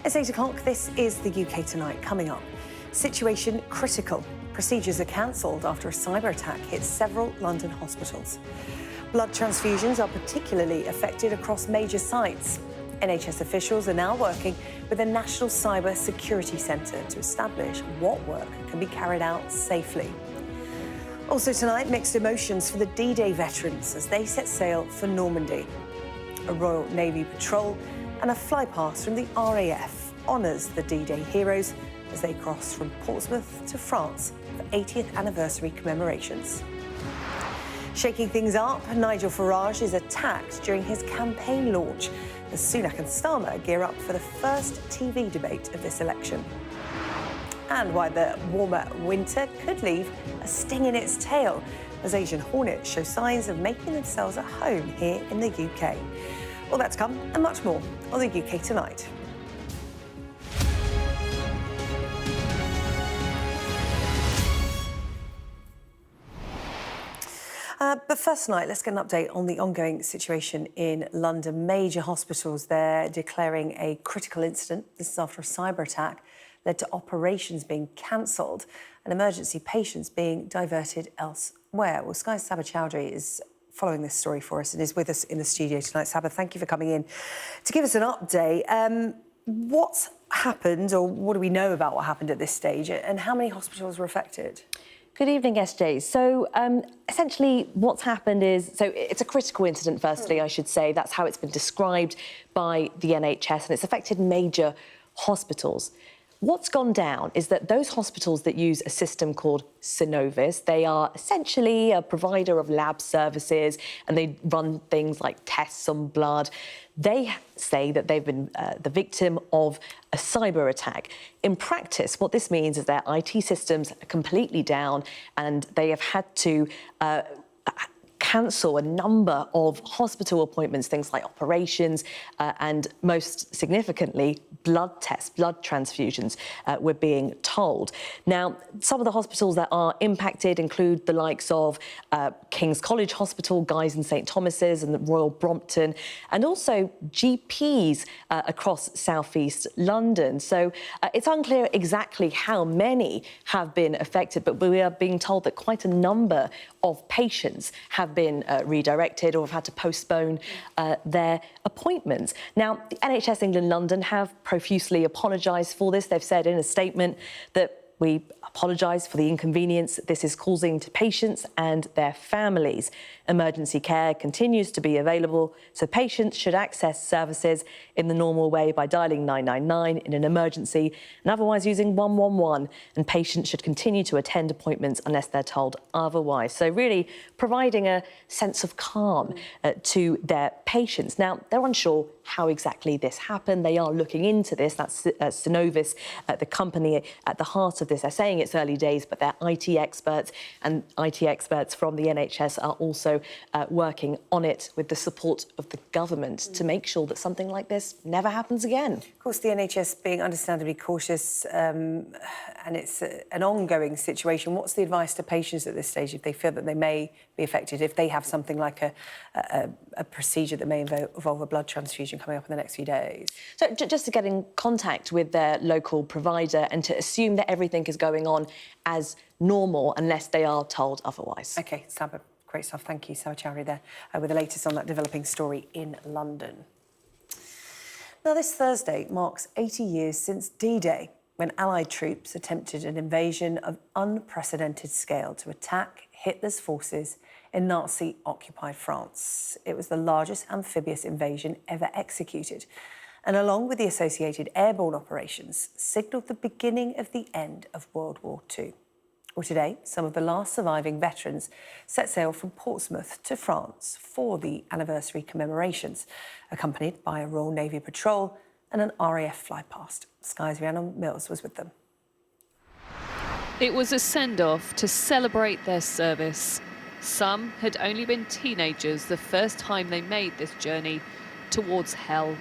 It's 8 o'clock. This is the UK Tonight. Coming up, situation critical. Procedures are cancelled after a cyber attack hit several London hospitals. Blood transfusions are particularly affected across major sites. NHS officials are now working with the National Cyber Security Centre to establish what work can be carried out safely. Also tonight, mixed emotions for the D-Day veterans as they set sail for Normandy. A Royal Navy patrol and a flypast from the RAF honours the D-Day heroes as they cross from Portsmouth to France for 80th anniversary commemorations. Shaking things up, Nigel Farage is attacked during his campaign launch as Sunak and Starmer gear up for the first TV debate of this election. And why the warmer winter could leave a sting in its tail as Asian hornets show signs of making themselves at home here in the UK. All that's come and much more on the UK Tonight. But first tonight, let's get an update on the ongoing situation in London. Major hospitals there declaring a critical incident. This is after a cyber attack led to operations being cancelled and emergency patients being diverted elsewhere. Well, Sky's Sabah Chowdhury is following this story for us and is with us in the studio tonight. Sabah, thank you for coming in to give us an update. What's happened, or what do we know about what happened at this stage, and how many hospitals were affected? Good evening, SJ. So essentially what's happened is, so it's a critical incident, firstly, I should say. That's how it's been described by the NHS, and it's affected major hospitals. What's gone down is that those hospitals that use a system called Synovis, they are essentially a provider of lab services and they run things like tests on blood. They say that they've been the victim of a cyber attack. In practice, what this means is their IT systems are completely down and they have had to cancel a number of hospital appointments, things like operations, and most significantly, blood tests, blood transfusions, we're being told. Now, some of the hospitals that are impacted include the likes of King's College Hospital, Guy's and St Thomas's and the Royal Brompton, and also GPs across South East London. So it's unclear exactly how many have been affected, but we are being told that quite a number of patients have been redirected or have had to postpone their appointments. Now, the NHS England London have profusely apologised for this. They've said in a statement that we apologise for the inconvenience this is causing to patients and their families. Emergency care continues to be available, so patients should access services in the normal way by dialing 999 in an emergency and otherwise using 111, and patients should continue to attend appointments unless they're told otherwise. So really providing a sense of calm to their patients. Now, they're unsure how exactly this happened. They are looking into this. That's Synovis, the company at the heart of this. They're saying it's early days, but they're IT experts, and IT experts from the NHS are also working on it with the support of the government to make sure that something like this never happens again. Of course, the NHS being understandably cautious, and it's an ongoing situation. What's the advice to patients at this stage if they feel that they may be affected, if they have something like a procedure that may involve a blood transfusion coming up in the next few days? So just to get in contact with their local provider and to assume that everything is going on as normal unless they are told otherwise. OK, Sabah, great stuff. Thank you, Sarah Chowdhury there with the latest on that developing story in London. Now, this Thursday marks 80 years since D-Day, when Allied troops attempted an invasion of unprecedented scale to attack Hitler's forces in Nazi-occupied France. It was the largest amphibious invasion ever executed, and along with the associated airborne operations, signalled the beginning of the end of World War II. Well, today, some of the last surviving veterans set sail from Portsmouth to France for the anniversary commemorations, accompanied by a Royal Navy patrol and an RAF flypast. Sky's Rhiannon Mills was with them. It was a send-off to celebrate their service. Some had only been teenagers the first time they made this journey towards hell.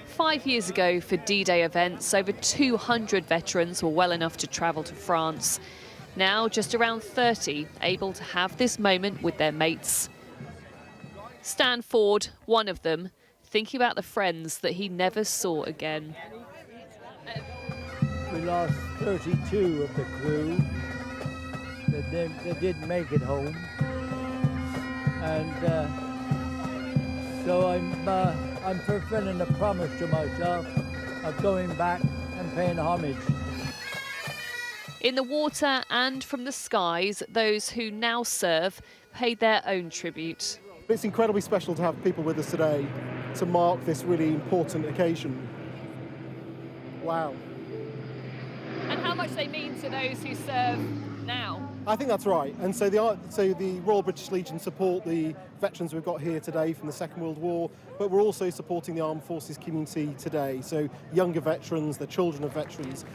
5 years ago, for D-Day events, over 200 veterans were well enough to travel to France. Now, just around 30 able to have this moment with their mates. Stan Ford, one of them, thinking about the friends that he never saw again. We lost 32 of the crew that didn't make it home. And so I'm fulfilling a promise to myself of going back and paying homage. In the water and from the skies, those who now serve paid their own tribute. It's incredibly special to have people with us today to mark this really important occasion. Wow. And how much they mean to those who serve now? I think that's right. And so the Royal British Legion support the veterans we've got here today from the Second World War, but we're also supporting the armed forces community today. So younger veterans, the children of veterans.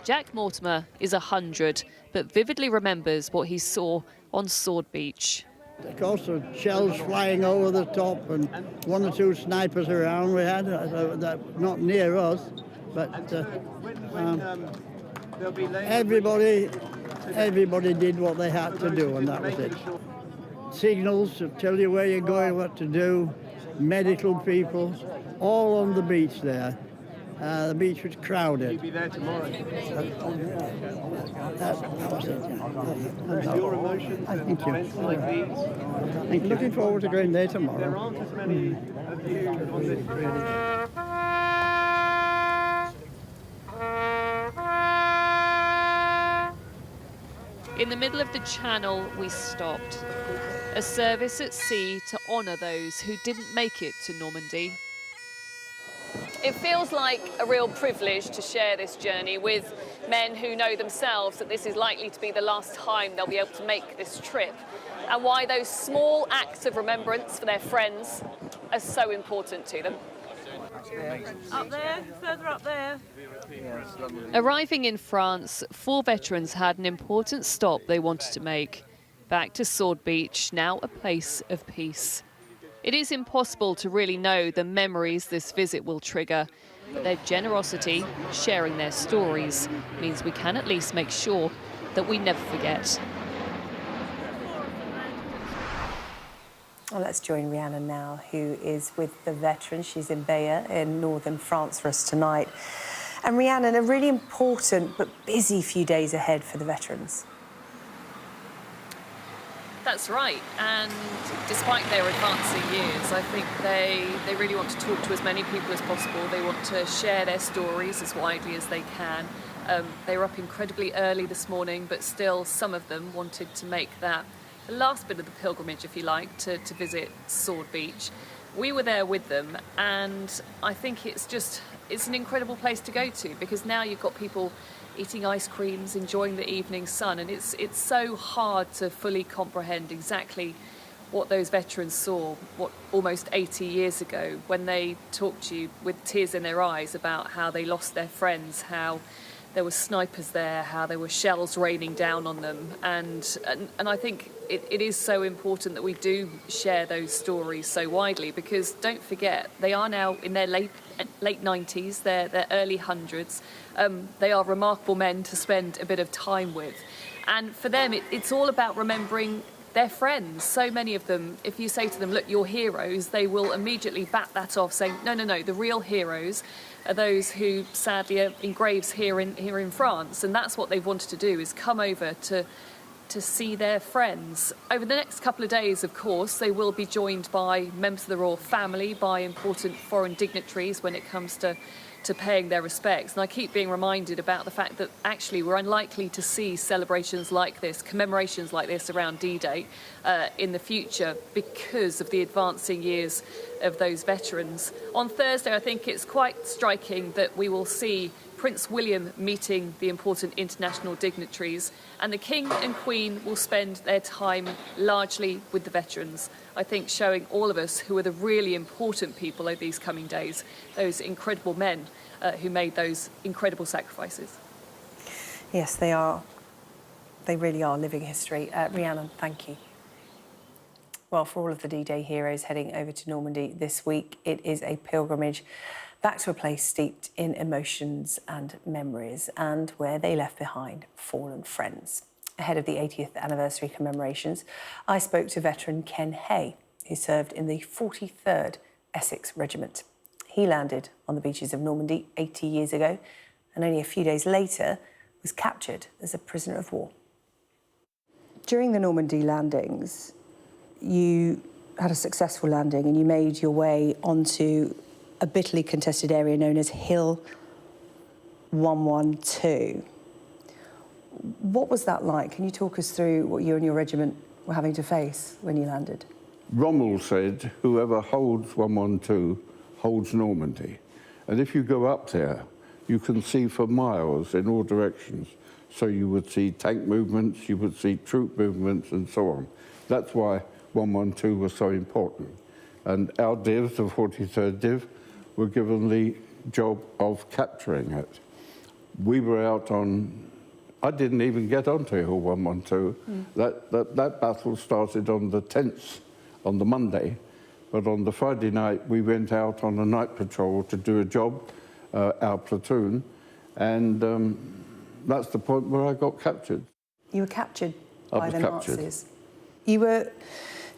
Jack Mortimer is 100, but vividly remembers what he saw on Sword Beach. Of course, the shells flying over the top and one or two snipers around we had, not near us, but everybody did what they had to do, and that was it. Signals to tell you where you're going, what to do, medical people, all on the beach there. The beach was crowded. You'll be there tomorrow. That was it. Yeah. Your emotions and events like these? I'm looking forward to going there tomorrow. There aren't as many of you on this In the middle of the channel, we stopped. A service at sea to honour those who didn't make it to Normandy. It feels like a real privilege to share this journey with men who know themselves that this is likely to be the last time they'll be able to make this trip, and why those small acts of remembrance for their friends are so important to them. Up there, further up there. Arriving in France, 4 veterans had an important stop they wanted to make. Back to Sword Beach, now a place of peace. It is impossible to really know the memories this visit will trigger, but their generosity, sharing their stories, means we can at least make sure that we never forget. Well, let's join Rhiannon now, who is with the veterans. She's in Bayeux in northern France for us tonight. And Rhiannon, a really important but busy few days ahead for the veterans. That's right, and despite their advancing years, I think they really want to talk to as many people as possible. They want to share their stories as widely as they can. They were up incredibly early this morning, but still some of them wanted to make that the last bit of the pilgrimage, if you like, to visit Sword Beach. We were there with them, and I think it's an incredible place to go to, because now you've got people eating ice creams, enjoying the evening sun, and it's so hard to fully comprehend exactly what those veterans saw, what almost 80 years ago, when they talked to you with tears in their eyes about how they lost their friends, how there were snipers there, how there were shells raining down on them, and I think it is so important that we do share those stories so widely, because don't forget, they are now in their late 90s, their early hundreds. They are remarkable men to spend a bit of time with, and for them it's all about remembering their friends. So many of them, if you say to them, look, you're heroes, they will immediately bat that off, saying, no, the real heroes are those who sadly are in graves here in France, and that's what they've wanted to do, is come over to see their friends. Over the next couple of days, of course, they will be joined by members of the royal family, by important foreign dignitaries when it comes to paying their respects. And I keep being reminded about the fact that actually we're unlikely to see celebrations like this, commemorations like this around D-Day in the future, because of the advancing years of those veterans. On Thursday, I think it's quite striking that we will see Prince William meeting the important international dignitaries, and the King and Queen will spend their time largely with the veterans. I think showing all of us who are the really important people over these coming days, those incredible men who made those incredible sacrifices. Yes, they are. They really are living history. Rhiannon, thank you. Well, for all of the D-Day heroes heading over to Normandy this week, it is a pilgrimage back to a place steeped in emotions and memories, and where they left behind fallen friends. Ahead of the 80th anniversary commemorations, I spoke to veteran Ken Hay, who served in the 43rd Essex Regiment. He landed on the beaches of Normandy 80 years ago and only a few days later was captured as a prisoner of war. During the Normandy landings, you had a successful landing and you made your way onto a bitterly contested area known as Hill 112. What was that like? Can you talk us through what you and your regiment were having to face when you landed? Rommel said, whoever holds 112 holds Normandy. And if you go up there, you can see for miles in all directions. So you would see tank movements, you would see troop movements and so on. That's why 112 was so important. And our divs, the 43rd Div, were given the job of capturing it. We were out on, I didn't even get onto Hill 112. That battle started on the 10th, on the Monday, but on the Friday night we went out on a night patrol to do a job, our platoon, and that's the point where I got captured. You were captured I by was the captured. Nazis. You were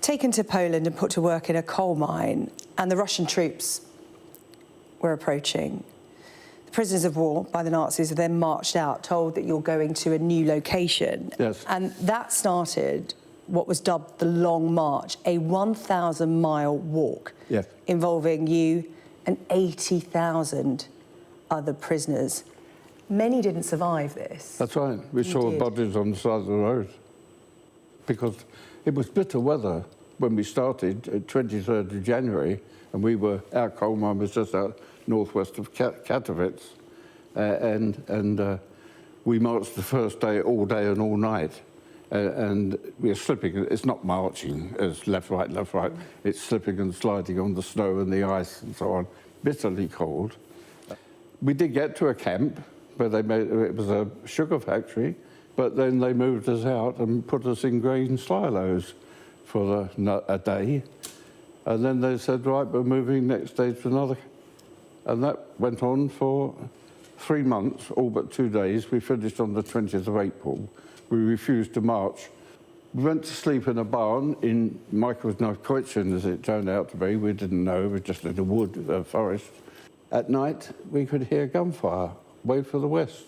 taken to Poland and put to work in a coal mine, and the Russian troops were approaching. The prisoners of war by the Nazis were then marched out, told that you're going to a new location. Yes. And that started what was dubbed the Long March, a 1,000-mile walk, Yes. involving you and 80,000 other prisoners. Many didn't survive this. That's right. We You saw did. bodies on the side of the road because it was bitter weather when we started, 23rd of January, and our coal mine was just out northwest of Katowice, and we marched the first day all day and all night, and we were slipping. It's not marching as left, right, left, right. It's slipping and sliding on the snow and the ice and so on, bitterly cold. We did get to a camp where it was a sugar factory, but then they moved us out and put us in grain silos for a day. And then they said, right, we're moving next day to another. And that went on for 3 months, all but 2 days. We finished on the 20th of April. We refused to march. We went to sleep in a barn in Michaelsneukölln, as it turned out to be. We didn't know, it was just in a wood, a forest. At night, we could hear gunfire way to the west,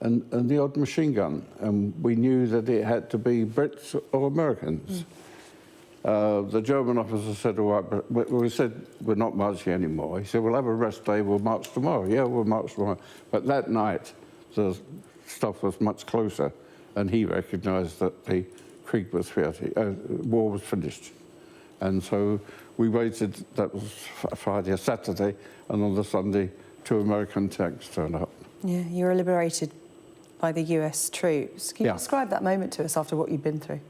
and the odd machine gun. And we knew that it had to be Brits or Americans. The German officer said, all right, but we said, we're not marching anymore. He said, we'll have a rest day, we'll march tomorrow. Yeah, we'll march tomorrow. But that night, the stuff was much closer, and he recognised that the Krieg was war was finished. And so we waited, that was Friday or Saturday, and on the Sunday, 2 American tanks turned up. Yeah, you were liberated by the US troops. Can you describe that moment to us after what you'd been through?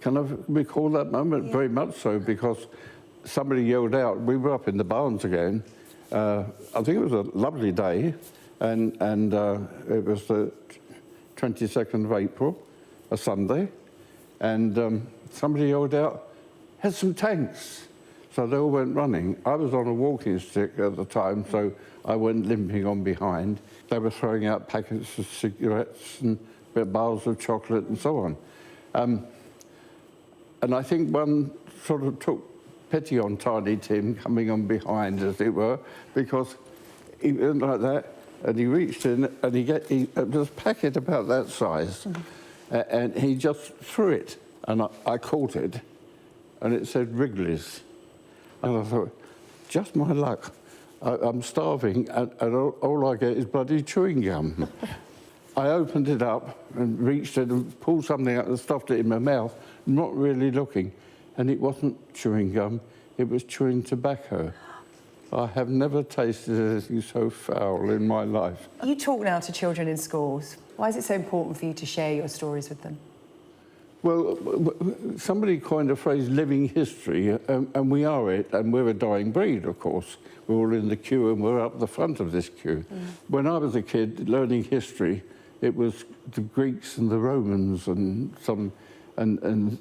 Can I recall that moment? Yeah. Very much so, because somebody yelled out. We were up in the barns again. I think it was a lovely day, and it was the 22nd of April, a Sunday, and somebody yelled out, "Here's some tanks." So they all went running. I was on a walking stick at the time, so I went limping on behind. They were throwing out packets of cigarettes and bars of chocolate and so on. And I think one sort of took pity on Tiny Tim coming on behind, as it were, because he went like that, and he reached in, and it was a packet about that size, and he just threw it, and I caught it, and it said Wrigley's. And I thought, just my luck. I'm starving, and all I get is bloody chewing gum. I opened it up and reached in and pulled something out and stuffed it in my mouth, not really looking. And it wasn't chewing gum, it was chewing tobacco. I have never tasted anything so foul in my life. You talk now to children in schools. Why is it so important for you to share your stories with them? Well, somebody coined a phrase, living history, and we are it, and we're a dying breed, of course. We're all in the queue, and we're up the front of this queue. When I was a kid learning history, it was the Greeks and the Romans and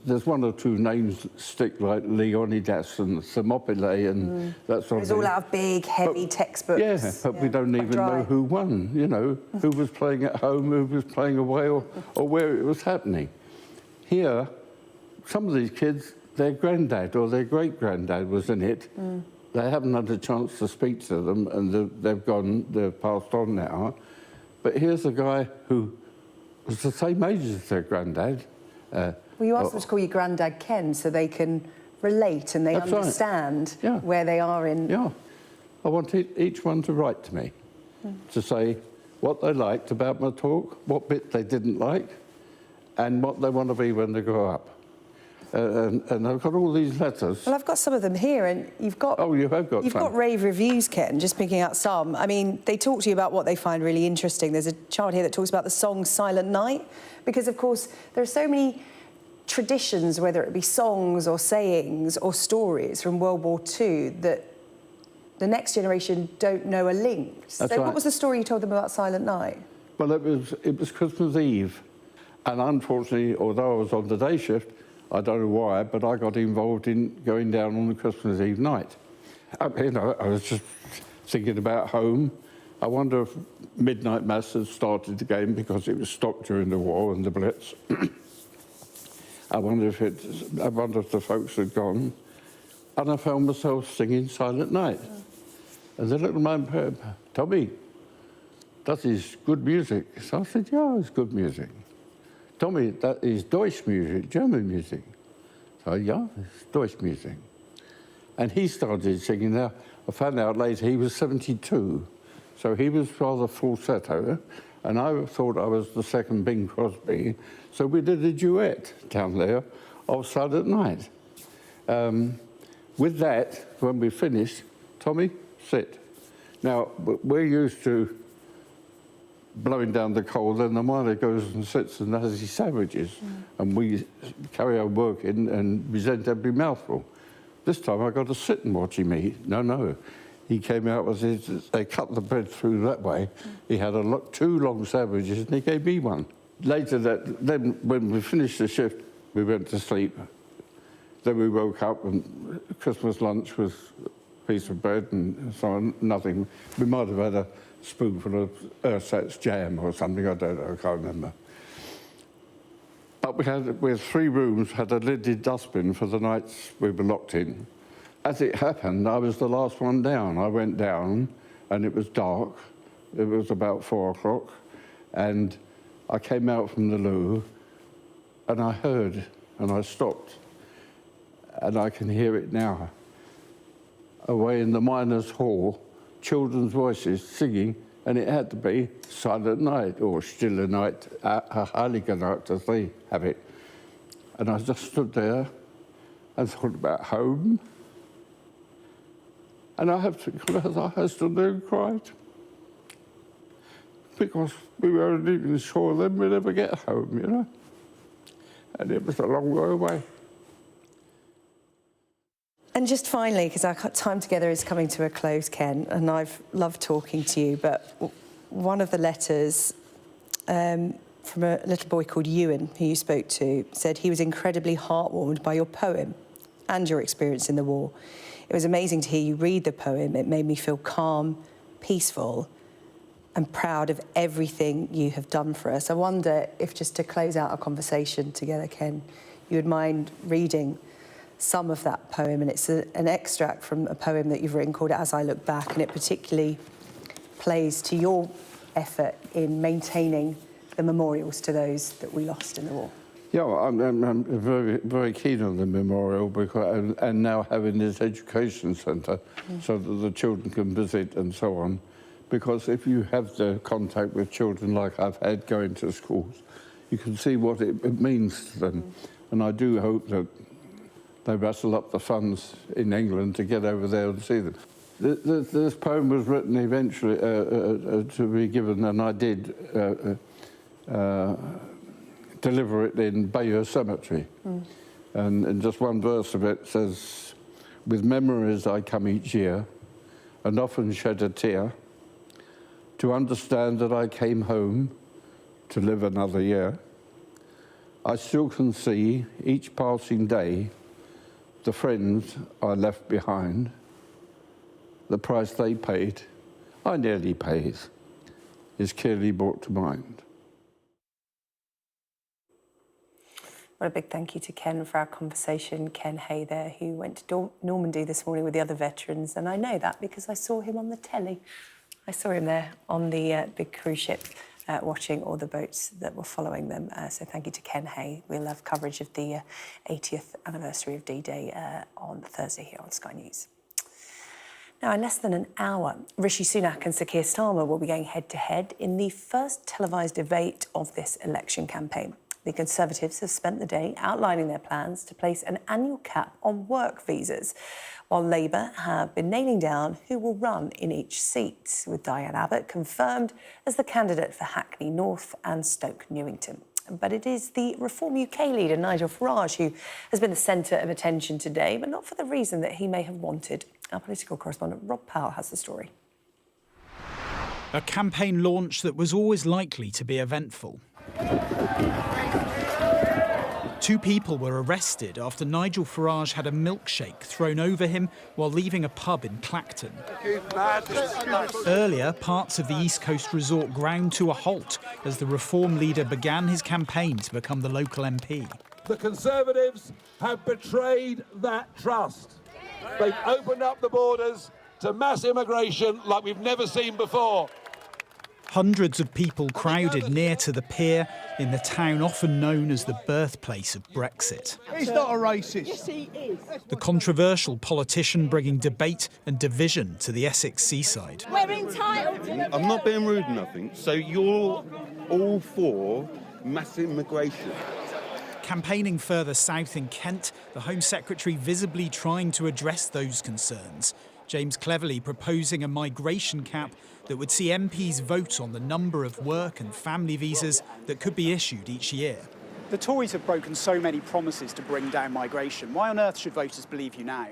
there's 1 or 2 names that stick, like Leonidas and Thermopylae and that sort of thing. It was all out of big, heavy textbooks. Yeah, but we don't even know who won, you know, who was playing at home, who was playing away, or where it was happening. Here, some of these kids their granddad or their great-granddad was in it. They haven't had a chance to speak to them, and they've passed on now. But here's a guy who was the same age as their granddad. Well, you asked them to call you Grandad Ken so they can relate and they That's understand right. Yeah. where they are in... Yeah. I want each one to write to me, to say what they liked about my talk, what bit they didn't like, and what they want to be when they grow up. And I've got all these letters. Well, I've got some of them here, and you've got... Oh, you have got You've some. got rave reviews, Ken, just picking out some. I mean, they talk to you about what they find really interesting. There's a child here that talks about the song Silent Night, because, of course, there are so many traditions, whether it be songs or sayings or stories from World War II, that the next generation don't know are linked. That's so right. what was the story you told them about Silent Night? Well, it was Christmas Eve, and unfortunately, although I was on the day shift, I don't know why, but I got involved in going down on the Christmas Eve night. I was just thinking about home. I wonder if midnight mass had started again because it was stopped during the war and the Blitz. I wonder if the folks had gone, and I found myself singing Silent Night. And the little man, Tommy, that is good music. So I said, yeah, it's good music. Tommy, that is Deutsch music, German music. So, yeah, it's Deutsch music. And he started singing. Now, I found out later he was 72, so he was rather falsetto, and I thought I was the second Bing Crosby, so we did a duet down there of Silent Night. With that, when we finished, Tommy, sit. Now, we're used to blowing down the coal, then the miner goes and sits and has his sandwiches, and we carry on working and resent every mouthful. This time I got to sit and watch him eat. No. He came out with his, they cut the bread through that way. He had two long sandwiches and he gave me one. Later then when we finished the shift, we went to sleep. Then we woke up and Christmas lunch was a piece of bread and so on, nothing. We might have had a spoonful of ersatz jam or something, I don't know, I can't remember. But we had 3 rooms, had a lidded dustbin for the nights we were locked in. As it happened, I was the last one down. I went down and it was dark. It was about 4 o'clock and I came out from the loo and I heard and I stopped and I can hear it now. Away in the miners' hall, children's voices singing, and it had to be Silent Night or Stille Night, Heilige Nacht, as they have it. And I just stood there and thought about home. And I have to confess, I stood there and cried. Because we were leaving shore, then we'd never get home, you know. And it was a long way away. And just finally, because our time together is coming to a close, Ken, and I've loved talking to you, but one of the letters from a little boy called Ewan, who you spoke to, said he was incredibly heartwarmed by your poem and your experience in the war. It was amazing to hear you read the poem. It made me feel calm, peaceful, and proud of everything you have done for us. I wonder if, just to close out our conversation together, Ken, you would mind reading some of that poem, and it's an extract from a poem that you've written called As I Look Back, and it particularly plays to your effort in maintaining the memorials to those that we lost in the war. Yeah, well, I'm very, very keen on the memorial because, and now having this education centre so that the children can visit and so on. Because if you have the contact with children like I've had going to schools, you can see what it means to them. And I do hope that they rustle up the funds in England to get over there and see them. This poem was written eventually to be given, and I did deliver it in Bayeux Cemetery. And just one verse of it says, "With memories I come each year, and often shed a tear, to understand that I came home to live another year. I still can see each passing day the friends I left behind, the price they paid, I nearly paid, is clearly brought to mind." Well, a big thank you to Ken for our conversation. Ken Hay there, who went to Normandy this morning with the other veterans, and I know that because I saw him on the telly. I saw him there on the big cruise ship watching all the boats that were following them. So thank you to Ken Hay. We'll have coverage of the 80th anniversary of D-Day on Thursday here on Sky News. Now, in less than an hour, Rishi Sunak and Sir Keir Starmer will be going head-to-head in the first televised debate of this election campaign. The Conservatives have spent the day outlining their plans to place an annual cap on work visas, while Labour have been nailing down who will run in each seat, with Diane Abbott confirmed as the candidate for Hackney North and Stoke Newington. But it is the Reform UK leader, Nigel Farage, who has been the centre of attention today, but not for the reason that he may have wanted. Our political correspondent Rob Powell has the story. A campaign launch that was always likely to be eventful. 2 people were arrested after Nigel Farage had a milkshake thrown over him while leaving a pub in Clacton. Earlier, parts of the East Coast resort ground to a halt as the Reform leader began his campaign to become the local MP. The Conservatives have betrayed that trust. They've opened up the borders to mass immigration like we've never seen before. Hundreds of people crowded near to the pier in the town often known as the birthplace of Brexit. He's not a racist. Yes, he is. The controversial politician bringing debate and division to the Essex seaside. We're entitled to... I'm not being rude or nothing, so you're all for mass immigration. Campaigning further south in Kent, the Home Secretary visibly trying to address those concerns. James Cleverly proposing a migration cap that would see MPs vote on the number of work and family visas that could be issued each year. The Tories have broken so many promises to bring down migration. Why on earth should voters believe you now?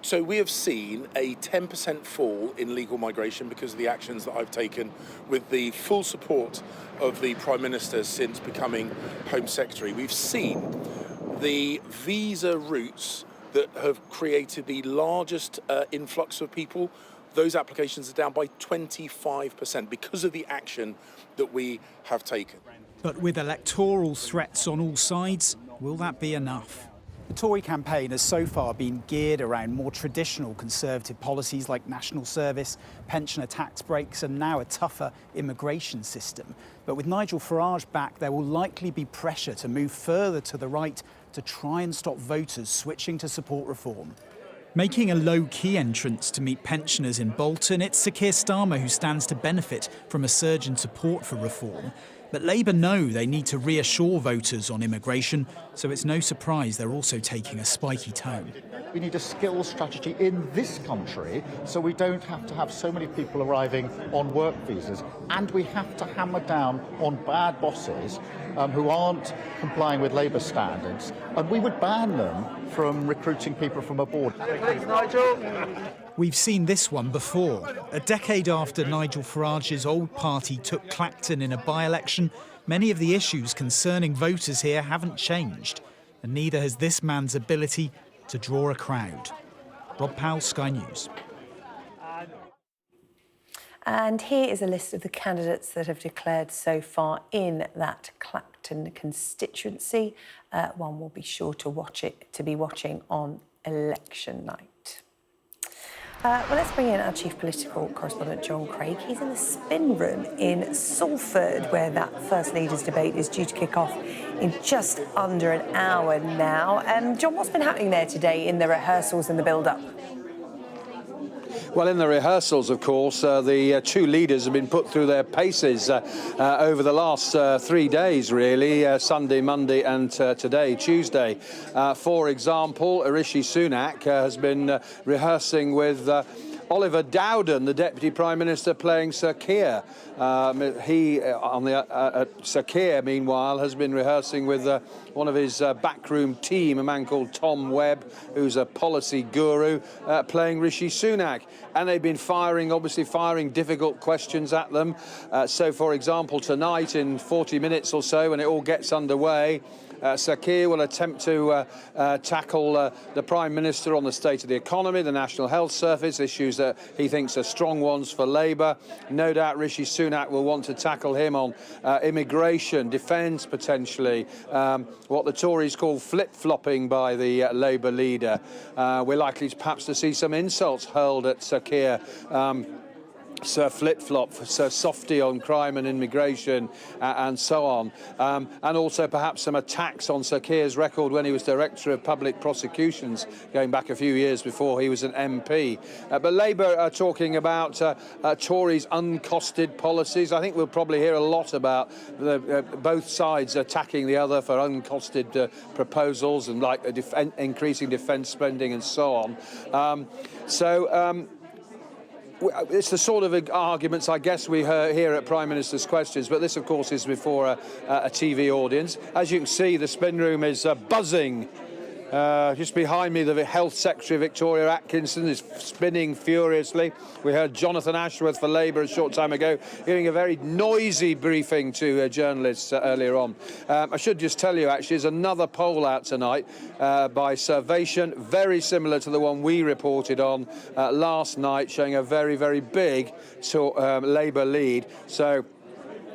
So we have seen a 10% fall in legal migration because of the actions that I've taken with the full support of the Prime Minister since becoming Home Secretary. We've seen the visa routes that have created the largest influx of people. Those applications are down by 25% because of the action that we have taken. But with electoral threats on all sides, will that be enough? The Tory campaign has so far been geared around more traditional Conservative policies like national service, pensioner tax breaks and now a tougher immigration system. But with Nigel Farage back, there will likely be pressure to move further to the right to try and stop voters switching to support reform. Making a low-key entrance to meet pensioners in Bolton, it's Sir Keir Starmer who stands to benefit from a surge in support for reform. But Labour know they need to reassure voters on immigration, so it's no surprise they're also taking a spiky tone. We need a skills strategy in this country so we don't have to have so many people arriving on work visas, and we have to hammer down on bad bosses who aren't complying with Labour standards, and we would ban them from recruiting people from abroad. Thanks, Nigel. We've seen this one before. A decade after Nigel Farage's old party took Clacton in a by-election, many of the issues concerning voters here haven't changed, and neither has this man's ability to draw a crowd. Rob Powell, Sky News. And here is a list of the candidates that have declared so far in that Clacton constituency. One will be sure to be watching on election night. Well, let's bring in our chief political correspondent, John Craig. He's in the spin room in Salford, where that First Leaders debate is due to kick off in just under an hour now. John, what's been happening there today in the rehearsals and the build-up? Well, in the rehearsals, of course, the 2 leaders have been put through their paces over the last 3 days, really, Sunday, Monday and today, Tuesday. For example, Rishi Sunak has been rehearsing with Oliver Dowden, the Deputy Prime Minister, playing Sir Keir. Sir Keir, meanwhile, has been rehearsing with one of his backroom team, a man called Tom Webb, who's a policy guru, playing Rishi Sunak. And they've been obviously firing difficult questions at them. So, for example, tonight, in 40 minutes or so, when it all gets underway, Sir Keir will attempt to tackle the Prime Minister on the state of the economy, the National Health Service, issues issues that he thinks are strong ones for Labour. No doubt Rishi Sunak will want to tackle him on immigration, defence potentially, what the Tories call flip-flopping by the Labour leader. We're likely perhaps to see some insults hurled at Sir Keir. Sir Flip-Flop, Sir Softy on crime and immigration, and so on. And also perhaps some attacks on Sir Keir's record when he was Director of Public Prosecutions, going back a few years before he was an MP. But Labour are talking about Tories' uncosted policies. I think we'll probably hear a lot about both sides attacking the other for uncosted proposals and like increasing defence spending and so on. It's the sort of arguments, I guess, we hear at Prime Minister's Questions, but this, of course, is before a TV audience. As you can see, the spin room is buzzing. Just behind me, the Health Secretary, Victoria Atkinson, is spinning furiously. We heard Jonathan Ashworth for Labour a short time ago giving a very noisy briefing to journalists earlier on. I should just tell you, actually, there's another poll out tonight by Survation, very similar to the one we reported on last night, showing a very, very big Labour lead. So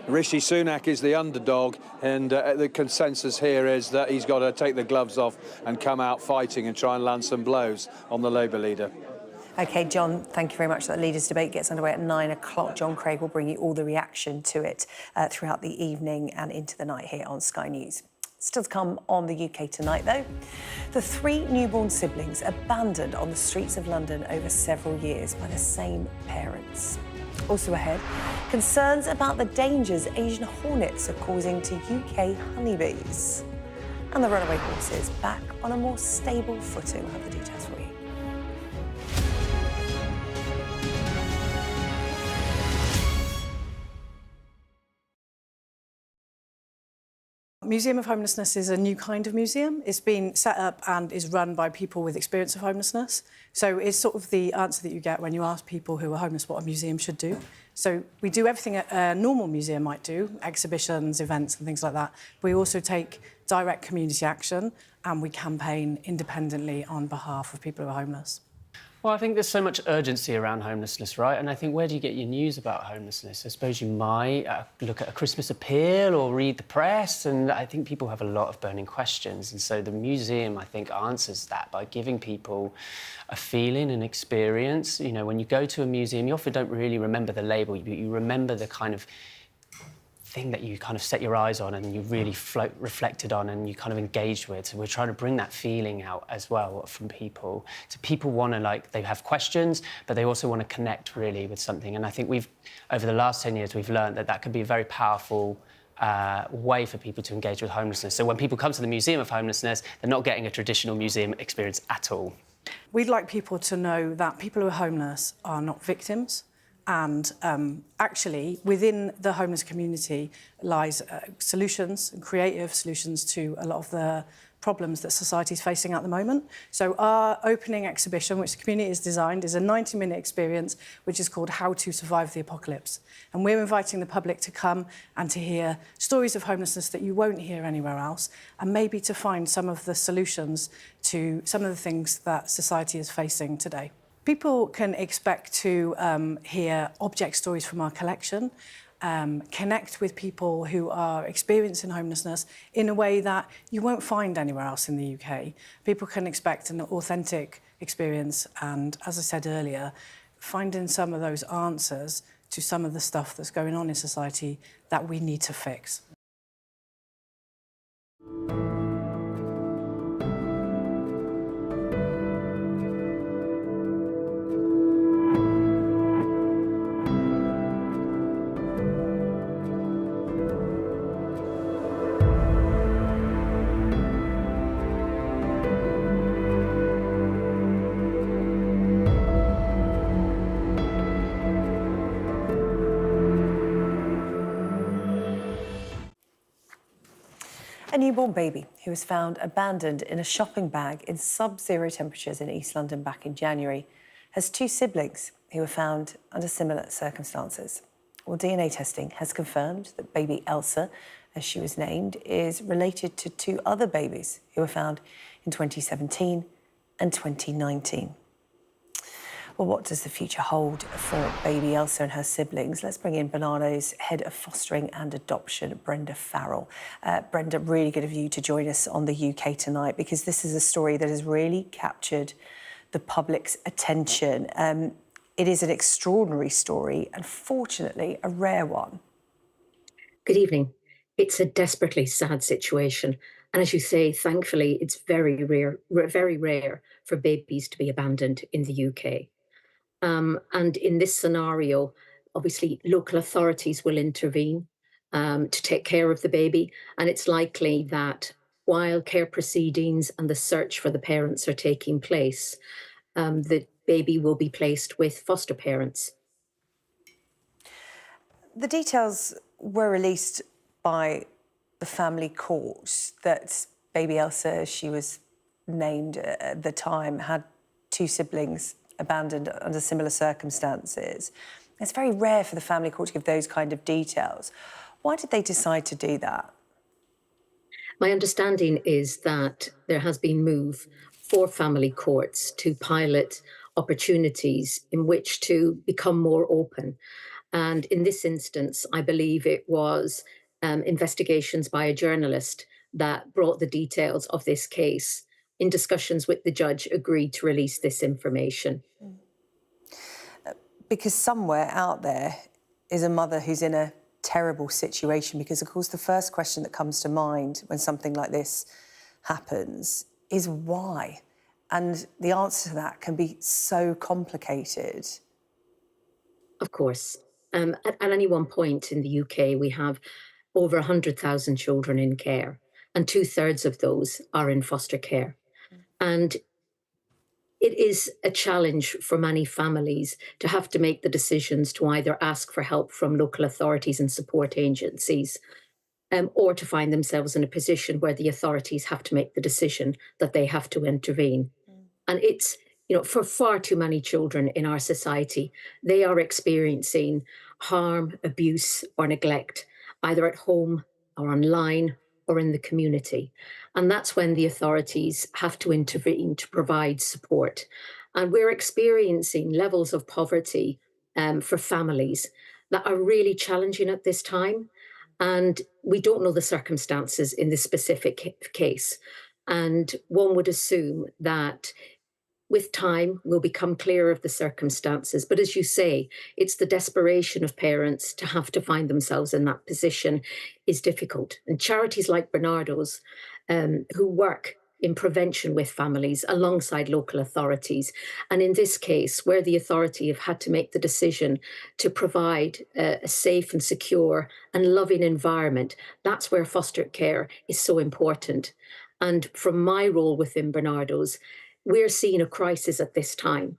Rishi Sunak is the underdog, and the consensus here is that he's got to take the gloves off and come out fighting and try and land some blows on the Labour leader. OK, John, thank you very much. That leaders' debate gets underway at 9 o'clock. John Craig will bring you all the reaction to it throughout the evening and into the night here on Sky News. Still to come on the UK Tonight, though. The 3 newborn siblings abandoned on the streets of London over several years by the same parents. Also ahead, concerns about the dangers Asian hornets are causing to UK honeybees. And the runaway horses back on a more stable footing. We'll have the details for you. Museum of Homelessness is a new kind of museum. It's been set up and is run by people with experience of homelessness. So it's sort of the answer that you get when you ask people who are homeless what a museum should do. So we do everything a normal museum might do, exhibitions, events and things like that. We also take direct community action and we campaign independently on behalf of people who are homeless. Well, I think there's so much urgency around homelessness, right? And I think, where do you get your news about homelessness? I suppose you might look at a Christmas appeal or read the press, and I think people have a lot of burning questions. And so the museum, I think, answers that by giving people a feeling, an experience. You know, when you go to a museum, you often don't really remember the label, but you remember the kind of thing that you kind of set your eyes on and you really reflected on and you kind of engaged with. So we're trying to bring that feeling out as well from people. So people want to, like, they have questions, but they also want to connect really with something. And I think over the last 10 years, we've learned that could be a very powerful way for people to engage with homelessness. So when people come to the Museum of Homelessness, they're not getting a traditional museum experience at all. We'd like people to know that people who are homeless are not victims. And actually, within the homeless community lies solutions and creative solutions to a lot of the problems that society is facing at the moment. So our opening exhibition, which the community has designed, is a 90-minute experience which is called How to Survive the Apocalypse. And we're inviting the public to come and to hear stories of homelessness that you won't hear anywhere else, and maybe to find some of the solutions to some of the things that society is facing today. People can expect to hear object stories from our collection, connect with people who are experiencing homelessness in a way that you won't find anywhere else in the UK. People can expect an authentic experience and, as I said earlier, finding some of those answers to some of the stuff that's going on in society that we need to fix. A newborn baby who was found abandoned in a shopping bag in sub-zero temperatures in East London back in January has 2 siblings who were found under similar circumstances. Well, DNA testing has confirmed that baby Elsa, as she was named, is related to 2 other babies who were found in 2017 and 2019. Well, what does the future hold for baby Elsa and her siblings? Let's bring in Barnardo's Head of Fostering and Adoption, Brenda Farrell. Brenda, really good of you to join us on the UK Tonight, because this is a story that has really captured the public's attention. It is an extraordinary story and, fortunately, a rare one. Good evening. It's a desperately sad situation. And as you say, thankfully, it's very rare for babies to be abandoned in the UK. And in this scenario, obviously, local authorities will intervene to take care of the baby. And it's likely that while care proceedings and the search for the parents are taking place, the baby will be placed with foster parents. The details were released by the family court that baby Elsa, as she was named at the time, had two siblings abandoned under similar circumstances. It's very rare for the family court to give those kind of details. Why did they decide to do that? My understanding is that there has been move for family courts to pilot opportunities in which to become more open. And in this instance, I believe it was investigations by a journalist that brought the details of this case. In discussions with the judge, agreed to release this information. Because somewhere out there is a mother who's in a terrible situation, because, of course, the first question that comes to mind when something like this happens is why? And the answer to that can be so complicated. Of course. At any one point in the UK, we have over 100,000 children in care, and 2/3 of those are in foster care. And it is a challenge for many families to have to make the decisions to either ask for help from local authorities and support agencies, or to find themselves in a position where the authorities have to make the decision that they have to intervene. And it's, for far too many children in our society, they are experiencing harm, abuse, or neglect, either at home or online or in the community. And that's when the authorities have to intervene to provide support. And we're experiencing levels of poverty for families that are really challenging at this time. And we don't know the circumstances in this specific case. And one would assume that with time, we'll become clearer of the circumstances. But as you say, it's the desperation of parents to have to find themselves in that position is difficult. And charities like Barnardo's, who work in prevention with families alongside local authorities, and in this case, where the authority have had to make the decision to provide a safe and secure and loving environment, that's where foster care is so important. And from my role within Barnardo's, we're seeing a crisis at this time.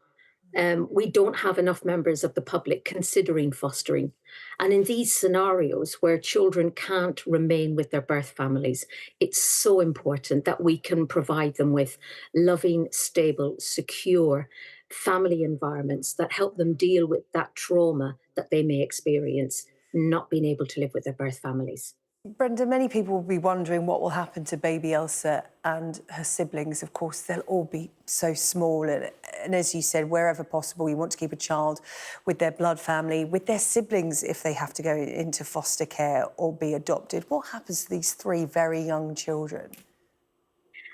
We don't have enough members of the public considering fostering. And in these scenarios where children can't remain with their birth families, it's so important that we can provide them with loving, stable, secure family environments that help them deal with that trauma that they may experience, not being able to live with their birth families. Brenda, many people will be wondering what will happen to baby Elsa and her siblings. Of course, they'll all be so small. And as you said, wherever possible, you want to keep a child with their blood family, with their siblings if they have to go into foster care or be adopted. What happens to these three very young children?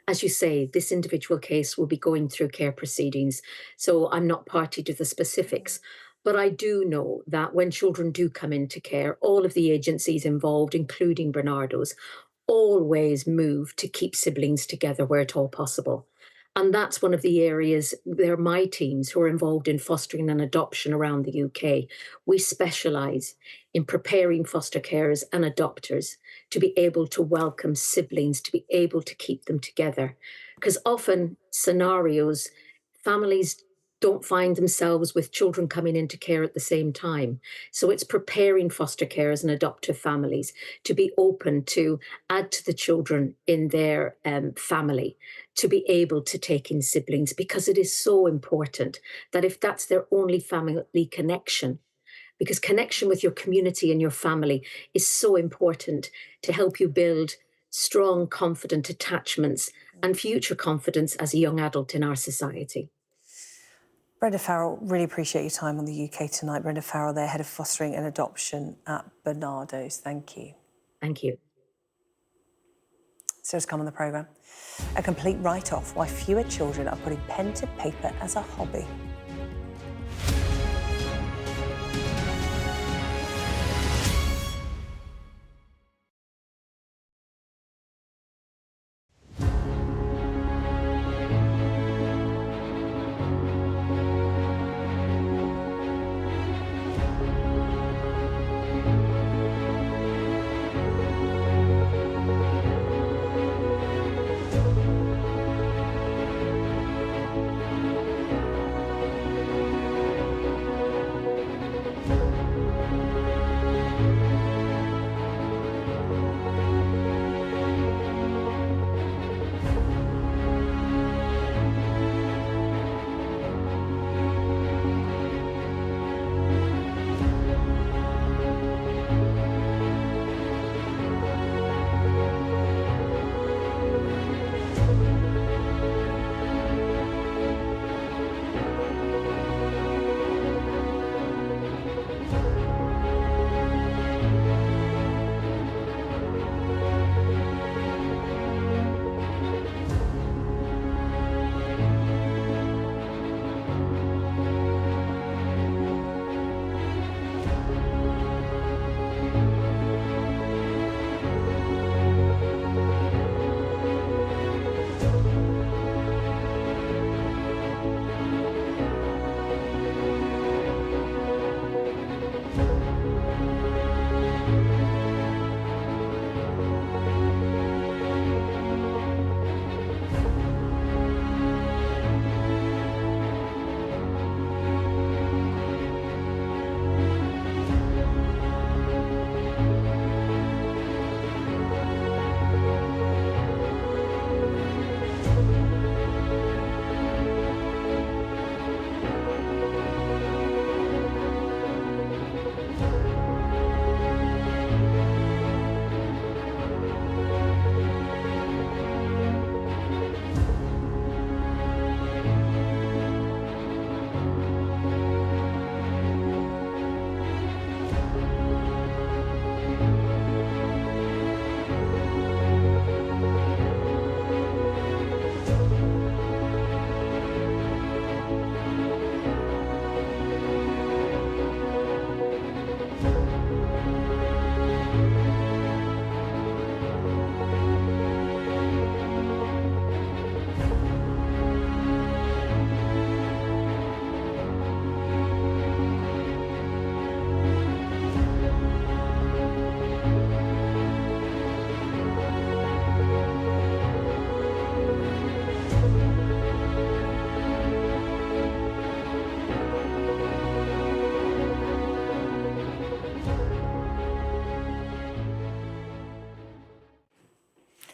As you say, this individual case will be going through care proceedings, so I'm not party to the specifics. But I do know that when children do come into care, all of the agencies involved, including Barnardo's, always move to keep siblings together where at all possible. And that's one of the areas where my teams who are involved in fostering and adoption around the UK, we specialise in preparing foster carers and adopters to be able to welcome siblings, to be able to keep them together. Because often scenarios, families don't find themselves with children coming into care at the same time. So it's preparing foster carers and adoptive families to be open to add to the children in their family, to be able to take in siblings, because it is so important that if that's their only family connection, because connection with your community and your family is so important to help you build strong, confident attachments and future confidence as a young adult in our society. Brenda Farrell, really appreciate your time on the UK Tonight. Brenda Farrell, there, Head of Fostering and Adoption at Barnardo's. Thank you. Thank you. So to come on the programme, a complete write-off why fewer children are putting pen to paper as a hobby.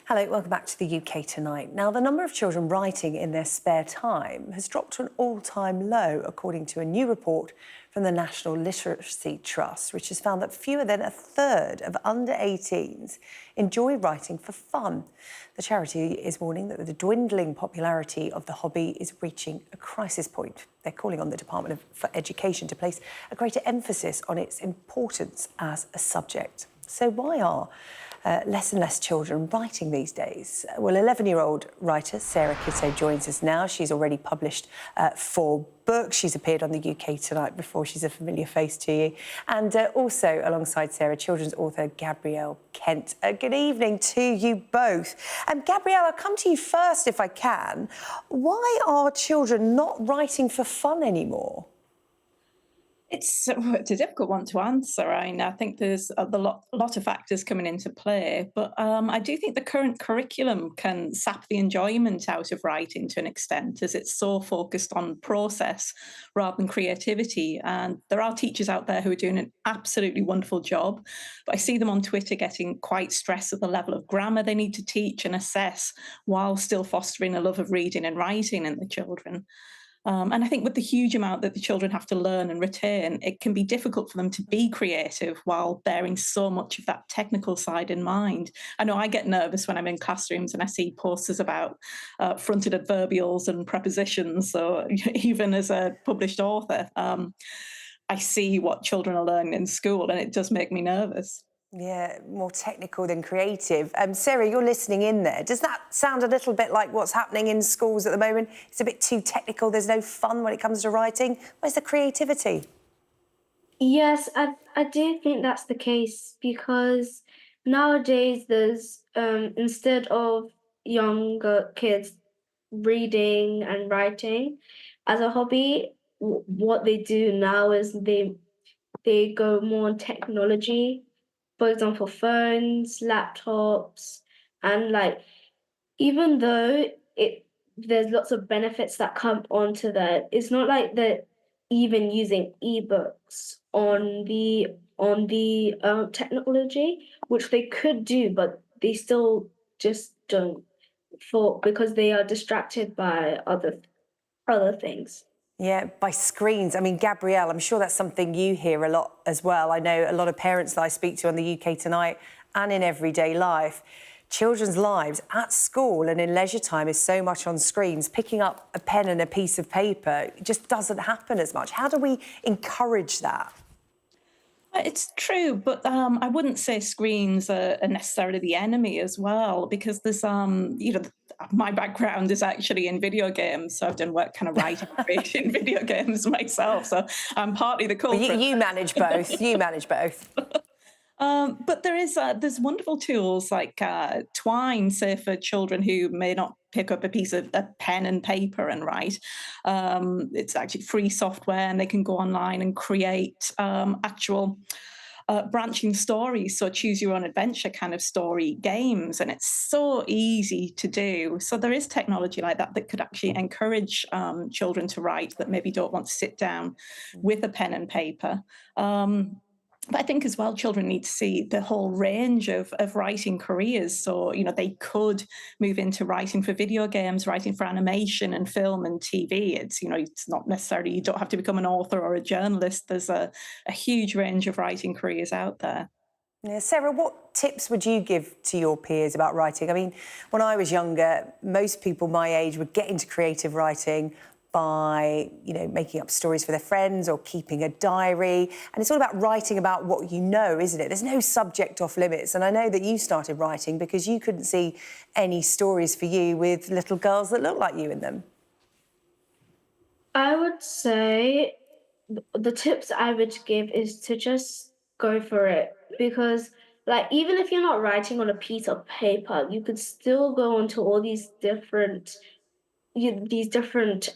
Hello, welcome back to the UK Tonight. Now, the number of children writing in their spare time has dropped to an all-time low, according to a new report from the National Literacy Trust, which has found that fewer than a third of under-18s enjoy writing for fun. The charity is warning that the dwindling popularity of the hobby is reaching a crisis point. They're calling on the Department for Education to place a greater emphasis on its importance as a subject. So why are less and less children writing these days? Well, 11-year-old writer Sarah Kitto joins us now. She's already published 4 books. She's appeared on the UK Tonight before. She's a familiar face to you. And also, alongside Sarah, children's author Gabrielle Kent. Good evening to you both. Gabrielle, I'll come to you first if I can. Why are children not writing for fun anymore? It's a difficult one to answer. I think there's a lot of factors coming into play, but I do think the current curriculum can sap the enjoyment out of writing to an extent, as it's so focused on process rather than creativity. And there are teachers out there who are doing an absolutely wonderful job, but I see them on Twitter getting quite stressed at the level of grammar they need to teach and assess while still fostering a love of reading and writing in the children. And I think with the huge amount that the children have to learn and retain, it can be difficult for them to be creative while bearing so much of that technical side in mind. I know I get nervous when I'm in classrooms and I see posters about fronted adverbials and prepositions. So even as a published author, I see what children are learning in school, and it does make me nervous. Yeah, more technical than creative. Sarah, you're listening in there. Does that sound a little bit like what's happening in schools at the moment? It's a bit too technical. There's no fun when it comes to writing. Where's the creativity? Yes, I do think that's the case, because nowadays there's, instead of younger kids reading and writing as a hobby, what they do now is they go more on technology. For example, phones, laptops, and like, even though there's lots of benefits that come onto that, it's not like they're even using ebooks on the technology, which they could do, but they still just don't, because they are distracted by other things. Yeah, by screens. I mean, Gabrielle, I'm sure that's something you hear a lot as well. I know a lot of parents that I speak to on the UK Tonight and in everyday life. Children's lives at school and in leisure time is so much on screens. Picking up a pen and a piece of paper just doesn't happen as much. How do we encourage that? It's true, but I wouldn't say screens are necessarily the enemy as well, because there's, my background is actually in video games, so I've done work kind of writing in video games myself, so I'm partly the culprit. Well, you manage both. You manage both. But there's wonderful tools like Twine, say for children who may not pick up a pen and paper and write. It's actually free software, and they can go online and create actual branching stories, so choose your own adventure kind of story games, and it's so easy to do. So there is technology like that that could actually encourage children to write that maybe don't want to sit down with a pen and paper. But I think as well, children need to see the whole range of writing careers. So, they could move into writing for video games, writing for animation and film and TV. It's, it's not necessarily, you don't have to become an author or a journalist. There's a huge range of writing careers out there. Yeah, Sarah, what tips would you give to your peers about writing? I mean, when I was younger, most people my age would get into creative writing by, making up stories for their friends or keeping a diary. And it's all about writing about what you know, isn't it? There's no subject off limits. And I know that you started writing because you couldn't see any stories for you with little girls that look like you in them. I would say the tips I would give is to just go for it, because even if you're not writing on a piece of paper, you could still go onto all these different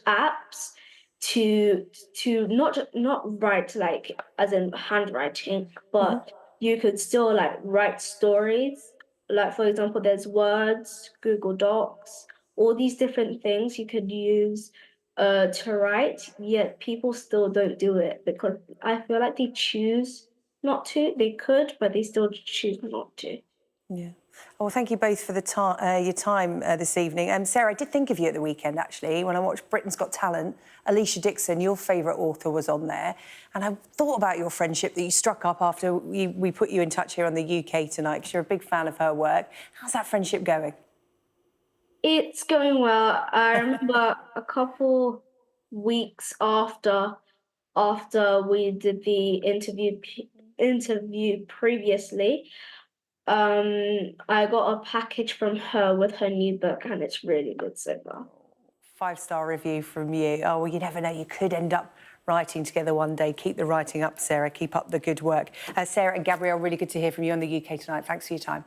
apps to not write as in handwriting, but you could still write stories. For example, there's Words, Google Docs, all these different things you could use to write, yet people still don't do it because I feel like they choose not to. They could, but they still choose not to. Yeah. Well, thank you both for your time this evening. Sarah, I did think of you at the weekend, actually, when I watched Britain's Got Talent. Alicia Dixon, your favourite author, was on there. And I thought about your friendship that you struck up after we put you in touch here on the UK Tonight, because you're a big fan of her work. How's that friendship going? It's going well. I remember a couple weeks after we did the interview previously, I got a package from her with her new book, and it's really good so far. 5-star review from you. Oh, well, you never know. You could end up writing together one day. Keep the writing up, Sarah. Keep up the good work. Sarah and Gabrielle, really good to hear from you on the UK Tonight. Thanks for your time.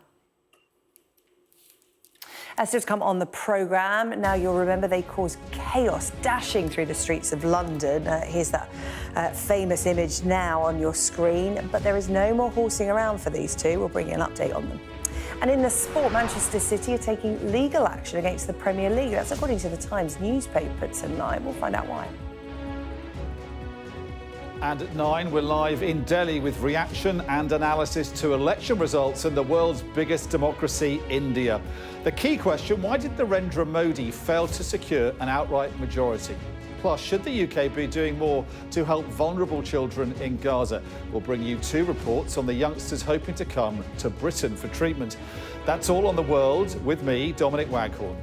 Still to come on the programme. Now, you'll remember they caused chaos dashing through the streets of London. Here's that famous image now on your screen. But there is no more horsing around for these two. We'll bring you an update on them. And in the sport, Manchester City are taking legal action against the Premier League. That's according to the Times newspaper tonight. We'll find out why. And at 9, we're live in Delhi with reaction and analysis to election results in the world's biggest democracy, India. The key question, why did Narendra Modi fail to secure an outright majority? Plus, should the UK be doing more to help vulnerable children in Gaza? We'll bring you 2 reports on the youngsters hoping to come to Britain for treatment. That's all on The World with me, Dominic Waghorn.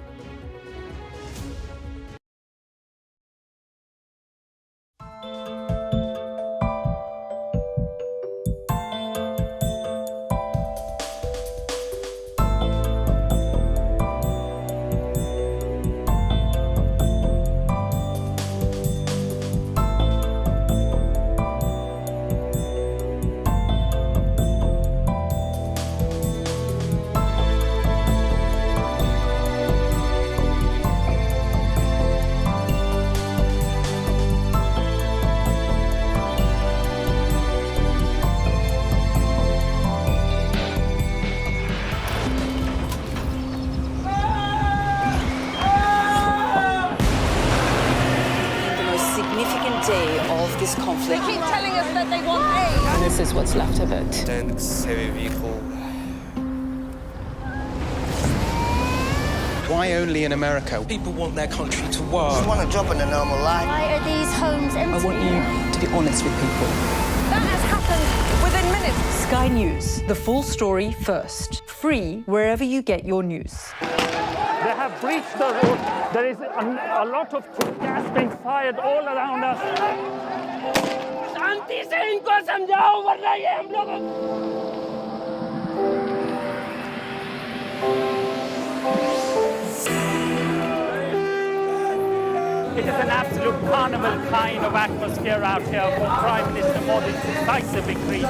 This conflict. They keep telling us that they want aid. This is what's left of it. Why only in America? People want their country to work. Just want a job in a normal life. Why are these homes empty? I want you to be honest with people. That has happened within minutes. Sky News, the full story first. Free wherever you get your news. They have breached the road. There is a lot of gas being fired all around us. शांति से इनको समझाओ वरना ये हम लोग It is an absolute carnival kind of atmosphere out here for Prime Minister Modi's decisive victory.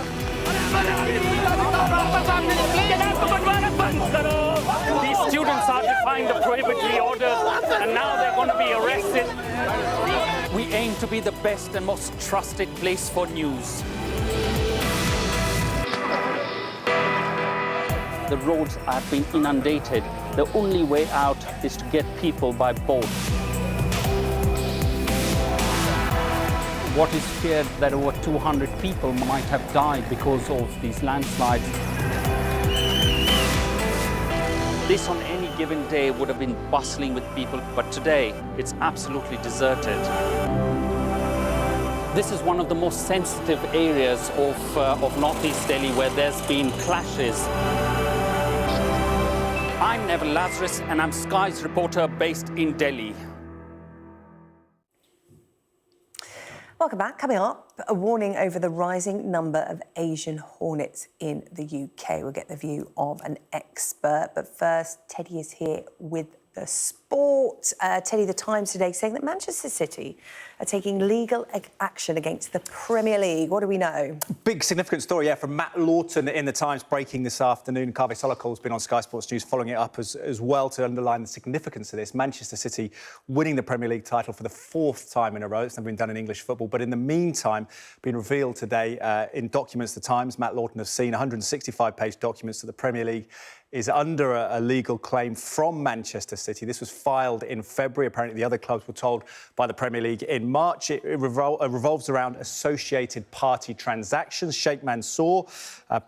These students are defying the prohibitory orders and now they're going to be arrested. We aim to be the best and most trusted place for news. The roads have been inundated. The only way out is to get people by boat. What is feared that over 200 people might have died because of these landslides. This on any given day would have been bustling with people, but today it's absolutely deserted. This is one of the most sensitive areas of northeast Delhi where there's been clashes. I'm Neville Lazarus and I'm Sky's reporter based in Delhi. Welcome back. Coming up, a warning over the rising number of Asian hornets in the UK. We'll get the view of an expert. But first, Teddy is here with the sport. Teddy, the Times today saying that Manchester City are taking legal action against the Premier League. What do we know? Big significant story, yeah, from Matt Lawton in the Times, breaking this afternoon. Kaveh Solokol's been on Sky Sports News following it up as well to underline the significance of this. Manchester City winning the Premier League title for the 4th time in a row. It's never been done in English football. But in the meantime, been revealed today in documents the Times, Matt Lawton has seen 165-page documents that the Premier League is under a legal claim from Manchester City. This was filed in February. Apparently, the other clubs were told by the Premier League in March. It revolves around associated party transactions. Sheikh Mansour,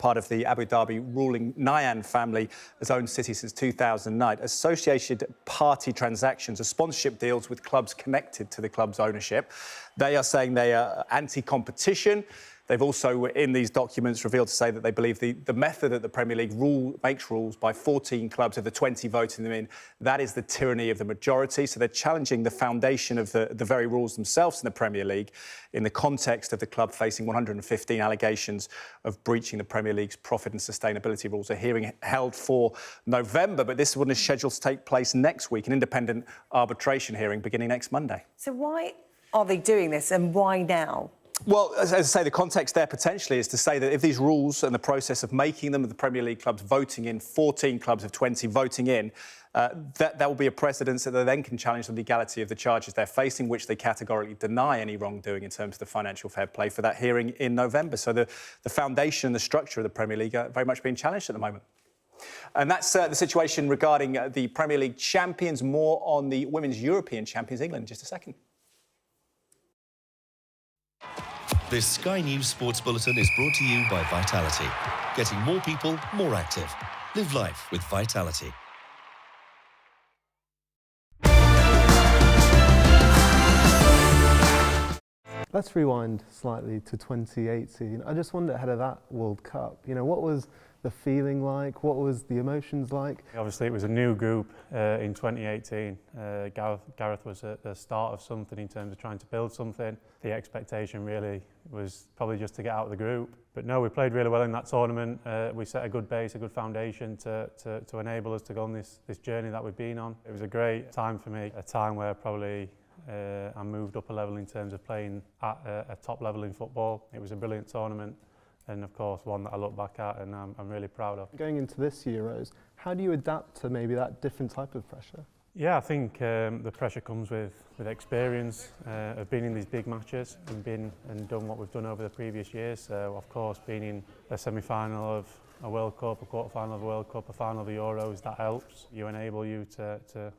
part of the Abu Dhabi ruling Nyan family, has owned City since 2009. Associated party transactions are sponsorship deals with clubs connected to the club's ownership. They are saying they are anti-competition. They've also, in these documents, revealed to say that they believe the method that the Premier League makes rules by 14 clubs of the 20 voting them in, that is the tyranny of the majority. So they're challenging the foundation of the very rules themselves in the Premier League in the context of the club facing 115 allegations of breaching the Premier League's profit and sustainability rules. A hearing held for November, but this one is scheduled to take place next week, an independent arbitration hearing beginning next Monday. So why are they doing this and why now? Well, as I say, the context there potentially is to say that if these rules and the process of making them, the Premier League clubs voting in, 14 clubs of 20 voting in, that will be a precedent that they then can challenge the legality of the charges they're facing, which they categorically deny any wrongdoing in terms of the financial fair play for that hearing in November. So the foundation and the structure of the Premier League are very much being challenged at the moment. And that's the situation regarding the Premier League champions. More on the Women's European champions, England, in just a second. This Sky News Sports Bulletin is brought to you by Vitality. Getting more people more active. Live life with Vitality. Let's rewind slightly to 2018. I just wonder, ahead of that World Cup, what was the feeling like? What was the emotions like? Obviously, it was a new group in 2018. Gareth was at the start of something in terms of trying to build something. The expectation really was probably just to get out of the group. But no, we played really well in that tournament. We set a good base, a good foundation to enable us to go on this journey that we've been on. It was a great time for me, a time where probably I moved up a level in terms of playing at a top level in football. It was a brilliant tournament, and of course one that I look back at and I'm really proud of. Going into this Euros, how do you adapt to maybe that different type of pressure? Yeah, I think the pressure comes with experience of being in these big matches and done what we've done over the previous years. So of course being in a semi-final of a World Cup, a quarter-final of a World Cup, a final of the Euros, that helps. You enable you to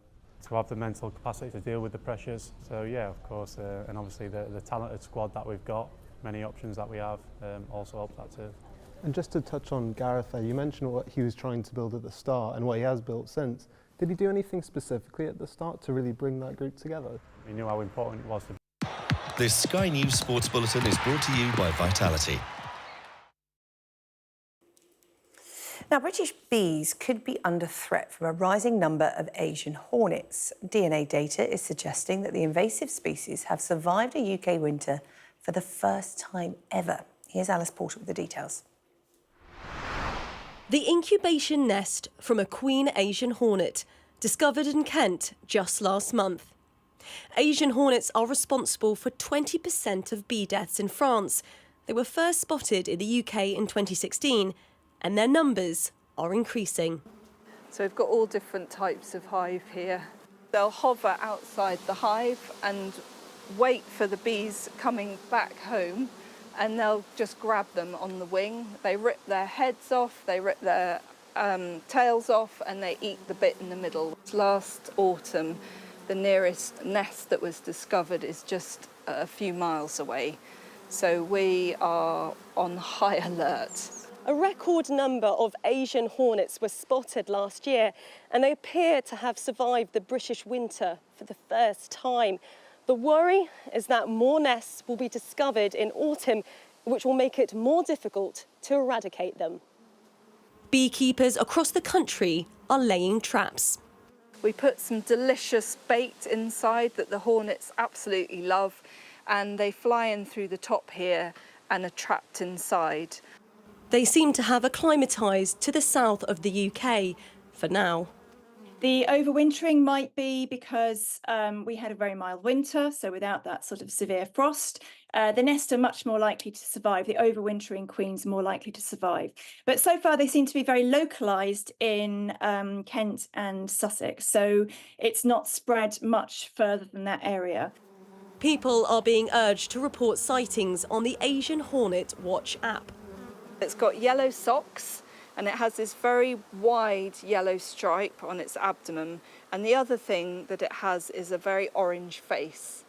have the mental capacity to deal with the pressures. So yeah, of course, and obviously the talented squad that we've got, many options that we have, also helps that too. And just to touch on Gareth there, you mentioned what he was trying to build at the start and what he has built since. Did he do anything specifically at the start to really bring that group together? We knew how important it was to. This Sky News Sports Bulletin is brought to you by Vitality. Now, British bees could be under threat from a rising number of Asian hornets. DNA data is suggesting that the invasive species have survived a UK winter for the first time ever. Here's Alice Porter with the details. The incubation nest from a queen Asian hornet, discovered in Kent just last month. Asian hornets are responsible for 20% of bee deaths in France. They were first spotted in the UK in 2016, and their numbers are increasing. So we've got all different types of hive here. They'll hover outside the hive and wait for the bees coming back home, and they'll just grab them on the wing. They rip their heads off, they rip their tails off, and they eat the bit in the middle. Last autumn, the nearest nest that was discovered is just a few miles away. So we are on high alert. A record number of Asian hornets were spotted last year, and they appear to have survived the British winter for the first time. The worry is that more nests will be discovered in autumn, which will make it more difficult to eradicate them. Beekeepers across the country are laying traps. We put some delicious bait inside that the hornets absolutely love, and they fly in through the top here and are trapped inside. They seem to have acclimatised to the south of the UK for now. The overwintering might be because we had a very mild winter, so without that sort of severe frost, the nests are much more likely to survive. The overwintering queens are more likely to survive. But so far they seem to be very localised in Kent and Sussex, so it's not spread much further than that area. People are being urged to report sightings on the Asian Hornet Watch app. It's got yellow socks, and it has this very wide yellow stripe on its abdomen. And the other thing that it has is a very orange face.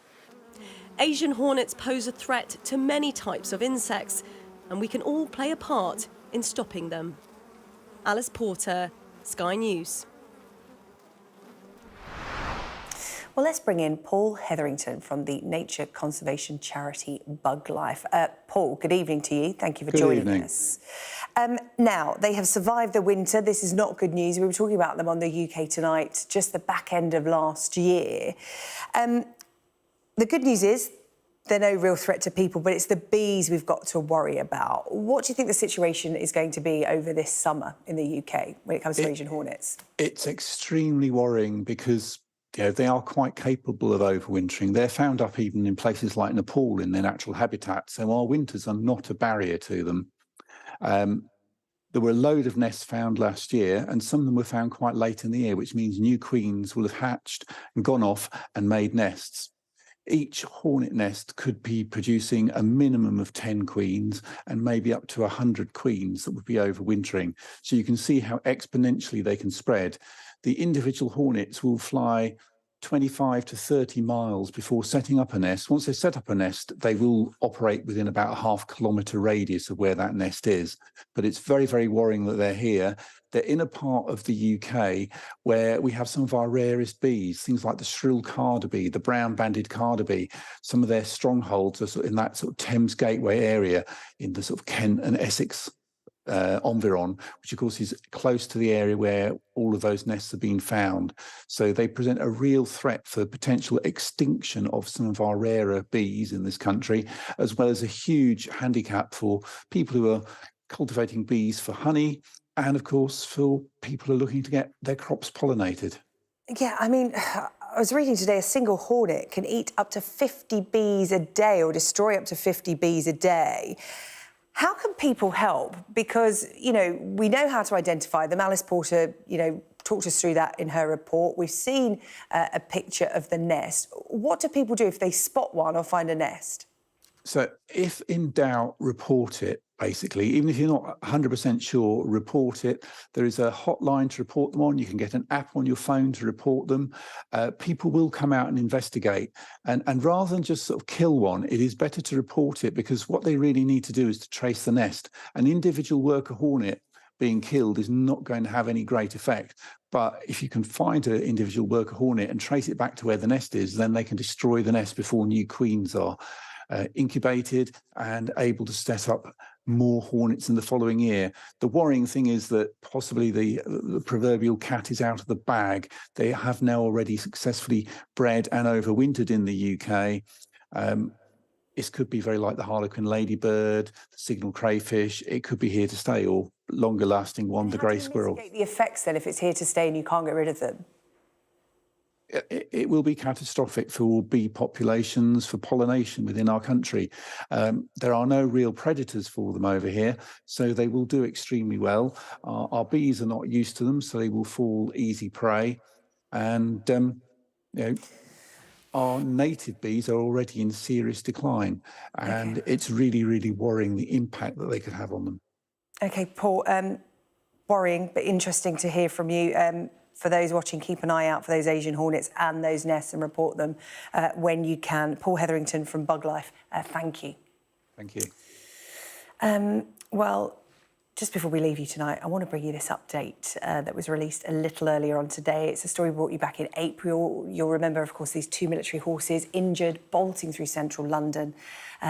Asian hornets pose a threat to many types of insects, and we can all play a part in stopping them. Alice Porter, Sky News. Well, let's bring in Paul Hetherington from the nature conservation charity Bug Life. Paul, good evening to you. Thank you for joining us. Now, they have survived the winter. This is not good news. We were talking about them on the UK Tonight, just the back end of last year. The good news is they're no real threat to people, but it's the bees we've got to worry about. What do you think the situation is going to be over this summer in the UK when it comes to Asian hornets? It's extremely worrying because they are quite capable of overwintering. They're found up even in places like Nepal in their natural habitat, so our winters are not a barrier to them. There were a load of nests found last year, and some of them were found quite late in the year, which means new queens will have hatched and gone off and made nests. Each hornet nest could be producing a minimum of 10 queens and maybe up to 100 queens that would be overwintering. So you can see how exponentially they can spread. The individual hornets will fly 25 to 30 miles before setting up a nest. Once they set up a nest, they will operate within about a half-kilometre radius of where that nest is. But it's very, very worrying that they're here. They're in a part of the UK where we have some of our rarest bees, things like the shrill carder bee, the brown-banded carder bee. Some of their strongholds are sort of in that sort of Thames Gateway area in the sort of Kent and Essex environ, which of course is close to the area where all of those nests have been found. So they present a real threat for potential extinction of some of our rarer bees in this country, as well as a huge handicap for people who are cultivating bees for honey, and of course for people who are looking to get their crops pollinated. Yeah, I mean, I was reading today a single hornet can eat up to 50 bees a day or destroy up to 50 bees a day. How can people help? Because, you know, we know how to identify them. Alice Porter, you know, talked us through that in her report. We've seen a picture of the nest. What do people do if they spot one or find a nest? So if in doubt, report it, basically. Even if you're not 100% sure, report it. There is a hotline to report them on. You can get an app on your phone to report them. People will come out and investigate. And rather than just sort of kill one, it is better to report it, because what they really need to do is to trace the nest. An individual worker hornet being killed is not going to have any great effect. But if you can find an individual worker hornet and trace it back to where the nest is, then they can destroy the nest before new queens are incubated and able to set up more hornets in the following year. The worrying thing is that possibly the proverbial cat is out of the bag. They have now already successfully bred and overwintered in the UK. This could be very like the harlequin ladybird, the signal crayfish. It could be here to stay, or longer lasting one, the grey squirrel. Mitigate the effects then if it's here to stay and you can't get rid of them? It will be catastrophic for bee populations, for pollination within our country. There are no real predators for them over here, so they will do extremely well. Our bees are not used to them, so they will fall easy prey. And you know, our native bees are already in serious decline, and it's really, really worrying the impact that they could have on them. OK, Paul, worrying but interesting to hear from you. For those watching, keep an eye out for those Asian hornets and those nests and report them when you can. Paul Hetherington from Bug Life, thank you. Thank you. Well, just before we leave you tonight, I want to bring you this update that was released a little earlier on today. It's a story we brought you back in April. You'll remember, of course, these 2 military horses injured, bolting through central London.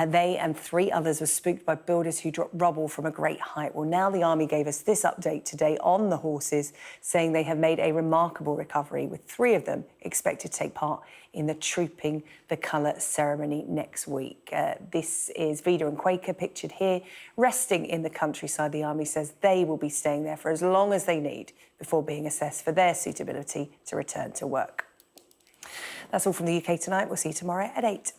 They and 3 others were spooked by builders who dropped rubble from a great height. Well, now the Army gave us this update today on the horses, saying they have made a remarkable recovery, with 3 of them expected to take part in the Trooping the Colour ceremony next week. This is Vida and Quaker, pictured here, resting in the countryside. The Army says they will be staying there for as long as they need before being assessed for their suitability to return to work. That's all from the UK Tonight. We'll see you tomorrow at 8.